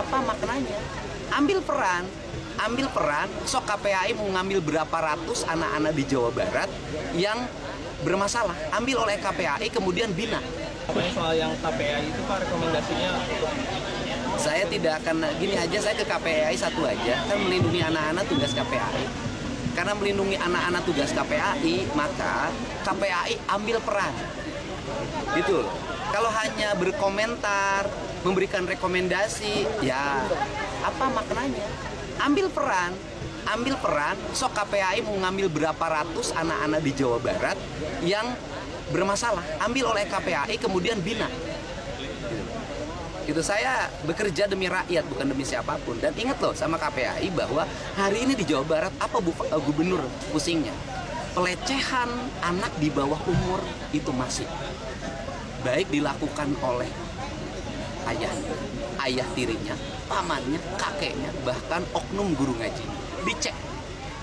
Apa maknanya? Ambil peran, sok KPAI mau ngambil berapa ratus anak-anak di Jawa Barat yang bermasalah, ambil oleh KPAI kemudian bina. Soal yang KPAI itu Pak, rekomendasinya untuk Saya tidak akan, gini aja, saya ke KPAI satu aja, kan melindungi anak-anak tugas KPAI. Karena melindungi anak-anak tugas KPAI, maka KPAI ambil peran. Gitu. Kalau hanya berkomentar, memberikan rekomendasi, ya apa maknanya? Ambil peran, sok KPAI mau ngambil berapa ratus anak-anak di Jawa Barat yang bermasalah, ambil oleh KPAI kemudian bina. Itu saya bekerja demi rakyat, bukan demi siapapun. Dan ingat loh sama KPAI bahwa hari ini di Jawa Barat apa gubernur pusingnya? Pelecehan anak di bawah umur itu masih baik dilakukan oleh ayahnya, ayah tirinya, pamannya, kakeknya, bahkan oknum guru ngaji. Dicek.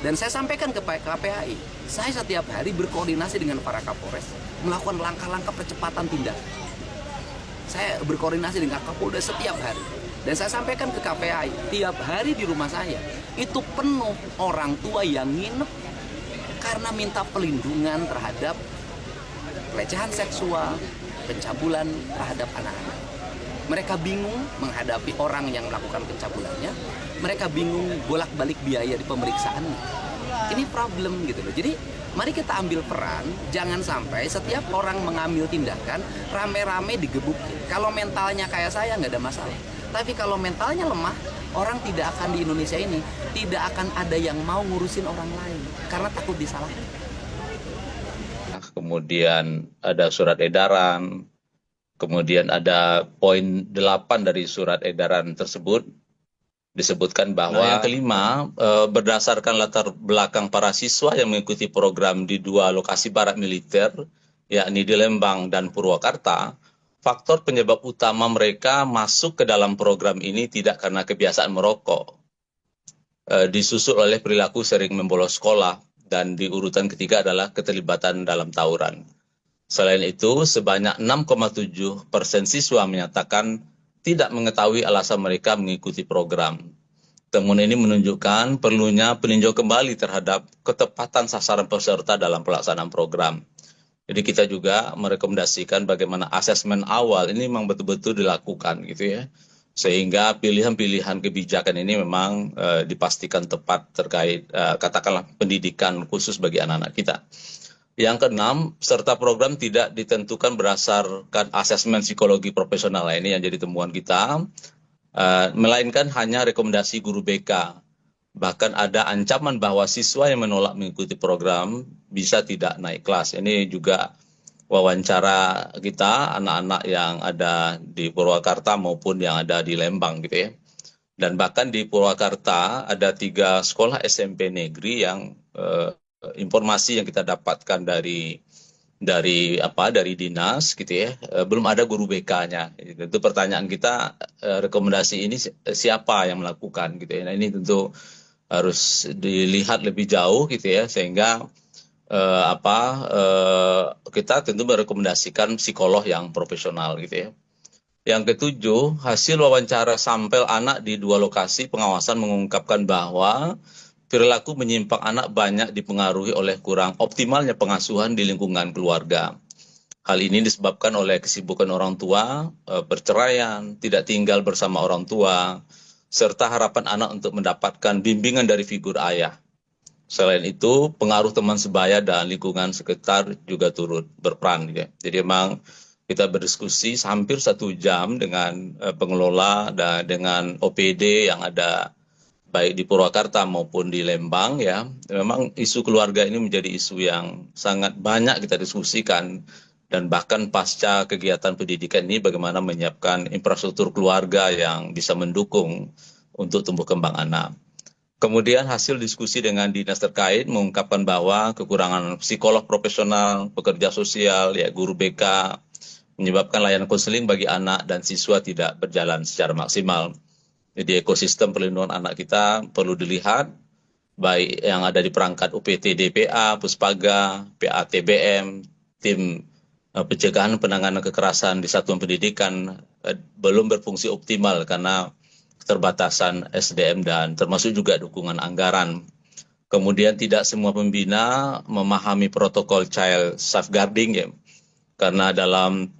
Dan saya sampaikan ke KPAI, saya setiap hari berkoordinasi dengan para Kapolres, melakukan langkah-langkah percepatan tindakan. Saya berkoordinasi dengan Kapolda setiap hari. Dan saya sampaikan ke KPAI, tiap hari di rumah saya, itu penuh orang tua yang nginep karena minta pelindungan terhadap pelecehan seksual, pencabulan terhadap anak-anak. Mereka bingung menghadapi orang yang melakukan pencabulannya. Mereka bingung bolak-balik biaya di pemeriksaan. Ini problem gitu loh. Jadi mari kita ambil peran, jangan sampai setiap orang mengambil tindakan rame-rame digebukin. Kalau mentalnya kayak saya nggak ada masalah. Tapi kalau mentalnya lemah, orang tidak akan di Indonesia ini tidak akan ada yang mau ngurusin orang lain karena takut disalahin. Kemudian ada surat edaran, kemudian ada poin 8 dari surat edaran tersebut disebutkan bahwa yang kelima, berdasarkan latar belakang para siswa yang mengikuti program di 2 lokasi barak militer, yakni di Lembang dan Purwakarta, faktor penyebab utama mereka masuk ke dalam program ini tidak karena kebiasaan merokok, disusul oleh perilaku sering membolos sekolah, dan di urutan ketiga adalah keterlibatan dalam tawuran. Selain itu, sebanyak 6,7% siswa menyatakan tidak mengetahui alasan mereka mengikuti program. Temuan ini menunjukkan perlunya peninjau kembali terhadap ketepatan sasaran peserta dalam pelaksanaan program. Jadi kita juga merekomendasikan bagaimana asesmen awal ini memang betul-betul dilakukan gitu ya. Sehingga pilihan-pilihan kebijakan ini memang dipastikan tepat terkait katakanlah pendidikan khusus bagi anak-anak kita. Yang keenam, peserta program tidak ditentukan berdasarkan asesmen psikologi profesional, ini yang jadi temuan kita, melainkan hanya rekomendasi guru BK. Bahkan ada ancaman bahwa siswa yang menolak mengikuti program bisa tidak naik kelas. Ini juga wawancara kita, anak-anak yang ada di Purwakarta maupun yang ada di Lembang gitu ya. Dan bahkan di Purwakarta ada 3 sekolah SMP negeri yang informasi yang kita dapatkan dari dinas gitu ya, belum ada guru BK-nya. Tentu pertanyaan kita, rekomendasi ini siapa yang melakukan gitu ya. Nah, ini tentu harus dilihat lebih jauh gitu ya, sehingga kita tentu merekomendasikan psikolog yang profesional gitu ya. Yang ketujuh, hasil wawancara sampel anak di 2 lokasi pengawasan mengungkapkan bahwa perilaku menyimpang anak banyak dipengaruhi oleh kurang optimalnya pengasuhan di lingkungan keluarga. Hal ini disebabkan oleh kesibukan orang tua, perceraian, tidak tinggal bersama orang tua, serta harapan anak untuk mendapatkan bimbingan dari figur ayah. Selain itu, pengaruh teman sebaya dan lingkungan sekitar juga turut berperan. Ya. Jadi memang kita berdiskusi hampir 1 jam dengan pengelola dan dengan OPD yang ada baik di Purwakarta maupun di Lembang ya. Memang isu keluarga ini menjadi isu yang sangat banyak kita diskusikan, dan bahkan pasca kegiatan pendidikan ini bagaimana menyiapkan infrastruktur keluarga yang bisa mendukung untuk tumbuh kembang anak. Kemudian hasil diskusi dengan dinas terkait mengungkapkan bahwa kekurangan psikolog profesional, pekerja sosial, ya guru BK, menyebabkan layanan konseling bagi anak dan siswa tidak berjalan secara maksimal. Jadi ekosistem perlindungan anak kita perlu dilihat, baik yang ada di perangkat UPT DPA, Puspaga, PATBM, tim pencegahan penanganan kekerasan di satuan pendidikan belum berfungsi optimal karena keterbatasan SDM dan termasuk juga dukungan anggaran. Kemudian tidak semua pembina memahami protokol child safeguarding ya, karena dalam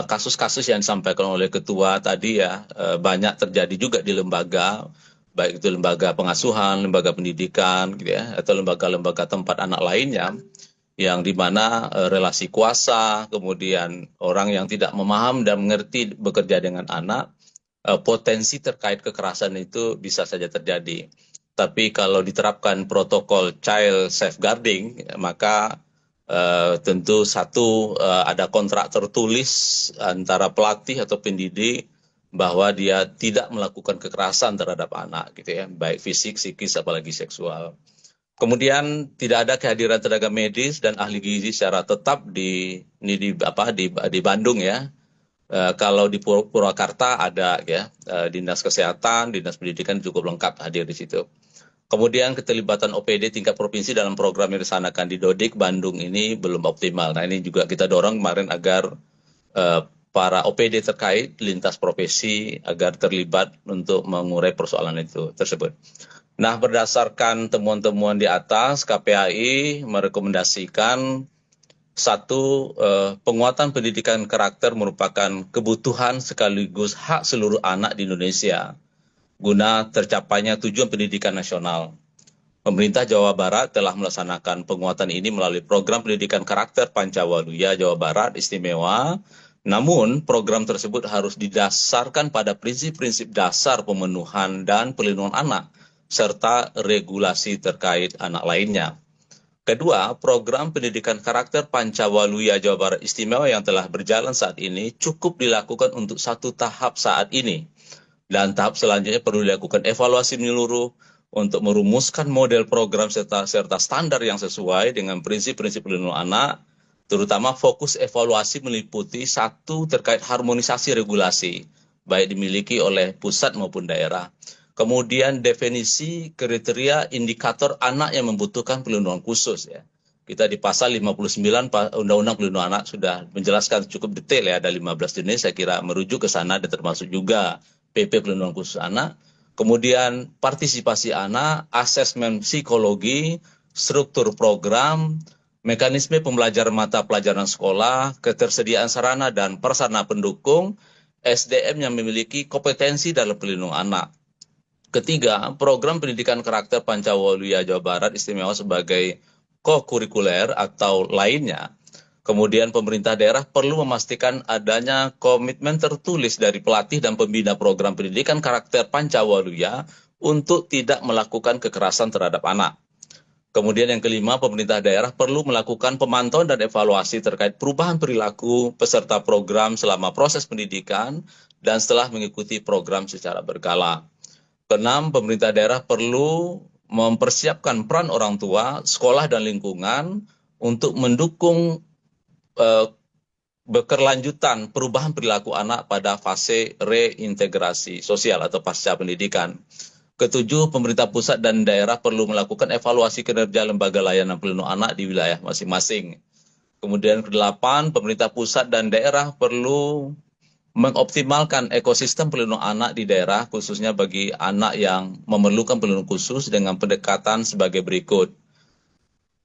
kasus-kasus yang disampaikan oleh ketua tadi ya, banyak terjadi juga di lembaga, baik itu lembaga pengasuhan, lembaga pendidikan gitu ya, atau lembaga-lembaga tempat anak lainnya, yang dimana relasi kuasa, kemudian orang yang tidak memaham dan mengerti bekerja dengan anak, potensi terkait kekerasan itu bisa saja terjadi. Tapi kalau diterapkan protokol child safeguarding, maka tentu satu ada kontrak tertulis antara pelatih atau pendidik bahwa dia tidak melakukan kekerasan terhadap anak gitu ya, baik fisik, psikis, apalagi seksual. Kemudian tidak ada kehadiran tenaga medis dan ahli gizi secara tetap di Bandung ya. Kalau di Purwakarta ada ya, dinas kesehatan, dinas pendidikan cukup lengkap hadir di situ. Kemudian keterlibatan OPD tingkat provinsi dalam program yang disanakan di Dodik Bandung ini belum optimal. Nah ini juga kita dorong kemarin agar para OPD terkait lintas profesi agar terlibat untuk mengurai persoalan itu tersebut. Nah berdasarkan temuan-temuan di atas, KPAI merekomendasikan satu, penguatan pendidikan karakter merupakan kebutuhan sekaligus hak seluruh anak di Indonesia guna tercapainya tujuan pendidikan nasional. Pemerintah Jawa Barat telah melaksanakan penguatan ini melalui program pendidikan karakter Pancawaluya Jawa Barat Istimewa. Namun, program tersebut harus didasarkan pada prinsip-prinsip dasar pemenuhan dan pelindungan anak, serta regulasi terkait anak lainnya. Kedua, program pendidikan karakter Pancawaluya Jawa Barat Istimewa yang telah berjalan saat ini cukup dilakukan untuk satu tahap saat ini. Dan tahap selanjutnya perlu dilakukan evaluasi menyeluruh untuk merumuskan model program serta standar yang sesuai dengan prinsip-prinsip pelindungan anak, terutama fokus evaluasi meliputi satu terkait harmonisasi regulasi, baik dimiliki oleh pusat maupun daerah. Kemudian definisi kriteria indikator anak yang membutuhkan pelindungan khusus ya. Kita di pasal 59 Undang-Undang Pelindungan Anak sudah menjelaskan cukup detail ya, ada 15 jenis, saya kira merujuk ke sana dan termasuk juga PP Pelindungan Khusus Anak. Kemudian partisipasi anak, asesmen psikologi, struktur program, mekanisme pembelajaran mata pelajaran sekolah, ketersediaan sarana dan prasarana pendukung, SDM yang memiliki kompetensi dalam pelindungan anak. Ketiga, program pendidikan karakter Pancawaluya Jawa Barat Istimewa sebagai ko-kurikuler atau lainnya. Kemudian pemerintah daerah perlu memastikan adanya komitmen tertulis dari pelatih dan pembina program pendidikan karakter Pancawaluya untuk tidak melakukan kekerasan terhadap anak. Kemudian yang kelima, pemerintah daerah perlu melakukan pemantauan dan evaluasi terkait perubahan perilaku peserta program selama proses pendidikan dan setelah mengikuti program secara berkala. Keenam, pemerintah daerah perlu mempersiapkan peran orang tua, sekolah dan lingkungan untuk mendukung berkelanjutan perubahan perilaku anak pada fase reintegrasi sosial atau pasca pendidikan. Ketujuh, pemerintah pusat dan daerah perlu melakukan evaluasi kinerja lembaga layanan pelindungan anak di wilayah masing-masing. Kemudian kedelapan, pemerintah pusat dan daerah perlu mengoptimalkan ekosistem pelindungan anak di daerah, khususnya bagi anak yang memerlukan perlindungan khusus dengan pendekatan sebagai berikut.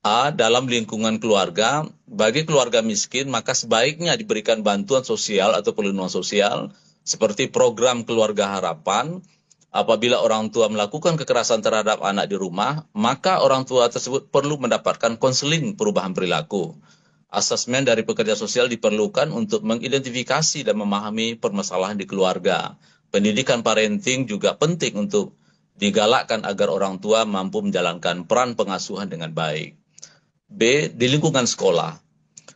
A. Dalam lingkungan keluarga, bagi keluarga miskin maka sebaiknya diberikan bantuan sosial atau perlindungan sosial seperti program Keluarga Harapan. Apabila orang tua melakukan kekerasan terhadap anak di rumah, maka orang tua tersebut perlu mendapatkan konseling perubahan perilaku. Asesmen dari pekerja sosial diperlukan untuk mengidentifikasi dan memahami permasalahan di keluarga. Pendidikan parenting juga penting untuk digalakkan agar orang tua mampu menjalankan peran pengasuhan dengan baik. B. Di lingkungan sekolah.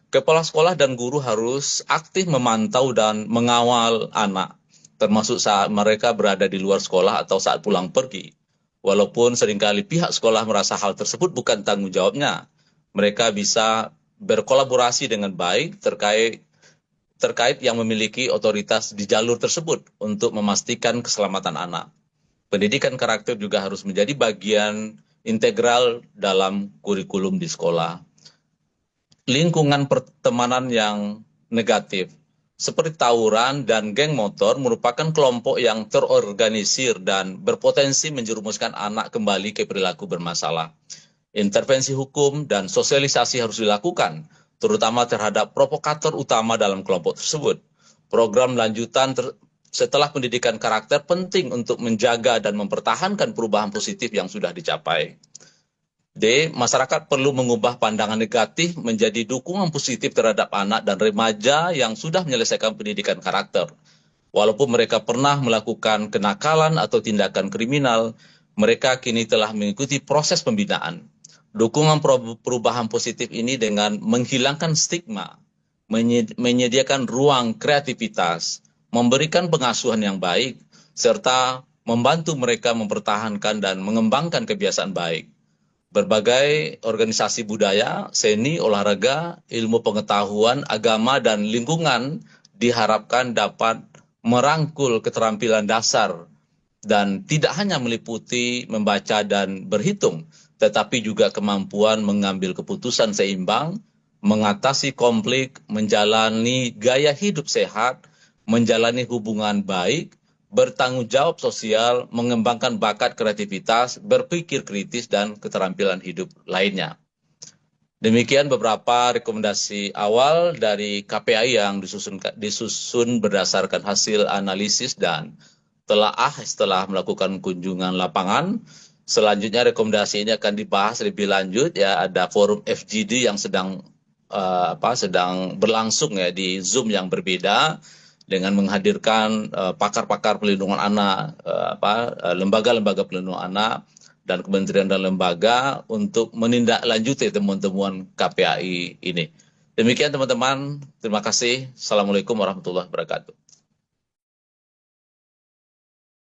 Kepala sekolah dan guru harus aktif memantau dan mengawal anak, termasuk saat mereka berada di luar sekolah atau saat pulang pergi. Walaupun seringkali pihak sekolah merasa hal tersebut bukan tanggung jawabnya, mereka bisa berkolaborasi dengan baik terkait yang memiliki otoritas di jalur tersebut untuk memastikan keselamatan anak. Pendidikan karakter juga harus menjadi bagian integral dalam kurikulum di sekolah. Lingkungan pertemanan yang negatif. seperti tawuran dan geng motor merupakan kelompok yang terorganisir dan berpotensi menjerumuskan anak kembali ke perilaku bermasalah. Intervensi hukum dan sosialisasi harus dilakukan, terutama terhadap provokator utama dalam kelompok tersebut. Program lanjutan setelah pendidikan karakter penting untuk menjaga dan mempertahankan perubahan positif yang sudah dicapai. D. Masyarakat perlu mengubah pandangan negatif menjadi dukungan positif terhadap anak dan remaja yang sudah menyelesaikan pendidikan karakter. Walaupun mereka pernah melakukan kenakalan atau tindakan kriminal, mereka kini telah mengikuti proses pembinaan. Dukungan perubahan positif ini dengan menghilangkan stigma, menyediakan ruang kreativitas, memberikan pengasuhan yang baik, serta membantu mereka mempertahankan dan mengembangkan kebiasaan baik. Berbagai organisasi budaya, seni, olahraga, ilmu pengetahuan, agama, dan lingkungan diharapkan dapat merangkul keterampilan dasar dan tidak hanya meliputi membaca dan berhitung, tetapi juga kemampuan mengambil keputusan seimbang, mengatasi konflik, menjalani gaya hidup sehat, menjalani hubungan baik, bertanggung jawab sosial, mengembangkan bakat kreativitas, berpikir kritis, dan keterampilan hidup lainnya. Demikian beberapa rekomendasi awal dari KPAI yang disusun berdasarkan hasil analisis dan telaah setelah melakukan kunjungan lapangan. Selanjutnya rekomendasi ini akan dibahas lebih lanjut, ya, ada forum FGD yang sedang berlangsung ya di Zoom yang berbeda, dengan menghadirkan pakar-pakar pelindungan anak, lembaga-lembaga pelindungan anak, dan kementerian dan lembaga untuk menindaklanjuti temuan-temuan KPAI ini. Demikian teman-teman, terima kasih. Assalamualaikum warahmatullahi wabarakatuh.